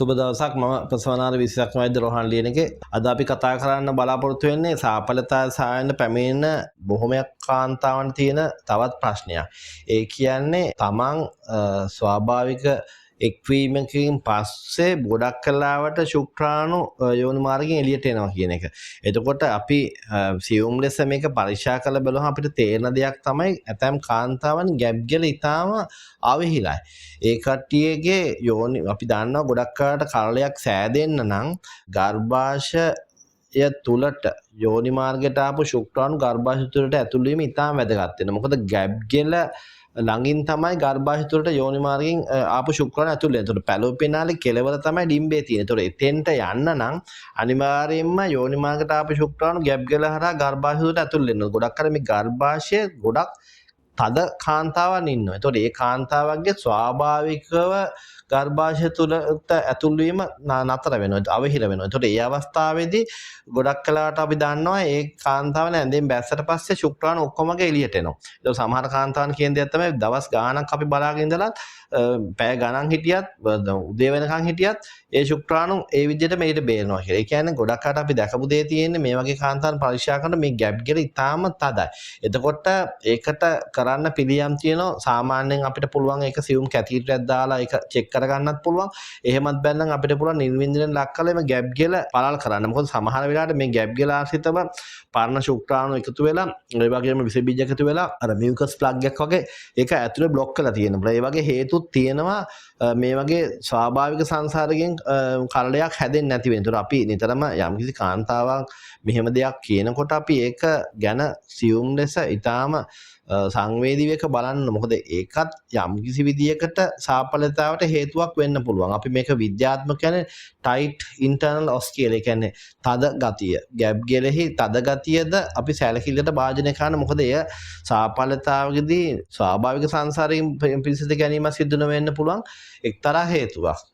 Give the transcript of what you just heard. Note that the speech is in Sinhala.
සුබ දවසක් මම ප්‍රසවනාර විශේෂඥ වෛද්‍ය රෝහන් ලියනගේ අද අපි කතා කරන්න බලාපොරොත්තු වෙන්නේ සාපලතා සායන පැමිණෙන බොහොමයක් කාන්තාවන් තියෙන තවත් ප්‍රශ්නයක්. ඒ කියන්නේ තමන් ස්වාභාවික එක්වීමකින් පස්සේ ගොඩක් කලාවට ශුක්‍රාණු යෝනි මාර්ගයෙන් එළියට එනවා කියන එක. එතකොට අපි සියුම් ලෙස මේක පරීක්ෂා කරලා බලුවහම අපිට තේරෙන දෙයක් තමයි ඇතම් කාන්තාවන් ගැබ් ගෙල ඉතාම අවහිලයි. ඒ කට්ටියගේ යෝනි අපි දන්නවා ගොඩක් කාලට කරලයක් සෑදෙන්න නම් ගර්භාෂය තුලට යෝනි මාර්ගයට ආපු ශුක්‍රාණු ගර්භාෂය තුලට ඇතුල් වීම ඉතාම වැදගත් වෙනවා. මොකද ගැබ් ගෙල ළඟින් තමයි ගර්භාෂය තුලට යෝනි මාර්ගයෙන් ආපු ශුක්‍රාණු ඇතුල් වෙන්නේ. ඒතකොට පැලෝපෙනාලේ කෙලවර තමයි ඩිම්බේ තියෙන්නේ. ඒතකොට එතෙන්ට යන්න නම් අනිවාර්යයෙන්ම යෝනි මාර්ගයට ආපු ශුක්‍රාණු ගැබ් ගෙල හරහා ගර්භාෂය තුලට ඇතුල් වෙනවා. ගොඩක් අර මේ ගර්භාෂය ගොඩක් තද කාන්තාවන් ඉන්නවා. එතකොට ඒ කාන්තාවන්ගේ ස්වාභාවිකව ගර්භාෂය තුලට ඇතුල් වීම නතර වෙනවා. අවහිර වෙනවා. එතකොට ඒ අවස්ථාවේදී ගොඩක් කලාවට අපි දන්නවා ඒ කාන්තාවන් ඇඳෙන් බැස්සට පස්සේ ශුක්‍රාණු ඔක්කොමගේ එළියට එනවා. ඒක සමහර කාන්තාවන් කියන දෙයක් තමයි දවස් ගාණක් අපි බලාගෙන ඉඳලා පැය ගණන් හිටියත් උදේ වෙනකන් හිටියත් ඒ ශුක්‍රාණු ඒ විදිහට මේකට බේරනවා කියලා. ඒ කියන්නේ ගොඩක් අට අපි දැකපු දේ තියෙන්නේ මේ වගේ කාන්තාවන් පරීක්ෂා කරන මේ ගැප් ගෙල ඉතාම තදයි. එතකොට ඒකට කරන්න පිළියම් තියෙනවා. සාමාන්‍යයෙන් අපිට පුළුවන් ඒක සියුම් කැතීටරයක් දාලා ඒක චෙක් කරගන්නත් පුළුවන්. එහෙමත් බැන්නම් අපිට පුළුවන් නිර්වින්දනයෙන් ලක් කරලා මේ ගැප් ගෙල පළල් කරන්න. මොකද සමහර වෙලාවට මේ ගැප් ගෙල ආශ්‍රිතව පරණ ශුක්‍රාණු එකතු වෙලා ඒ වගේම විස බීජ එකතු වෙලා අර මියුකස් ප්ලග් එකක් වගේ ඒක ඇතුලේ බ්ලොක් කරලා තියෙනවා. ඒ වගේ හේතුත් තියෙනවා මේ වගේ ස්වාභාවික සංසාරයෙන් කරලයක් හැදෙන්නේ නැති වෙන. ඒතර අපි නිතරම යම්කිසි කාන්තාවක් මෙහෙම දෙයක් කියනකොට අපි ඒක ගැන සියුම් ලෙස ඊටාම සංවේදීව එක බලන්න. මොකද ඒකත් යම්කිසි විදියකට සාපලතාවට හේතුවක් වෙන්න පුළුවන්. අපි මේක විද්‍යාත්මක කියන්නේ ටයිට් ඉන්ටර්නල් ඔස් කියලා. ඒ කියන්නේ තද ගතිය. ගැප් ගෙලෙහි තද ගතියද අපි සැලකිල්ලට භාජනය කරන. මොකද එය සාපලතාවකදී ස්වාභාවික සංසාරයෙන් පිළිසිත ගැනීම සිදු නොවෙන්න පුළුවන් එක්තරා හේතුවක්.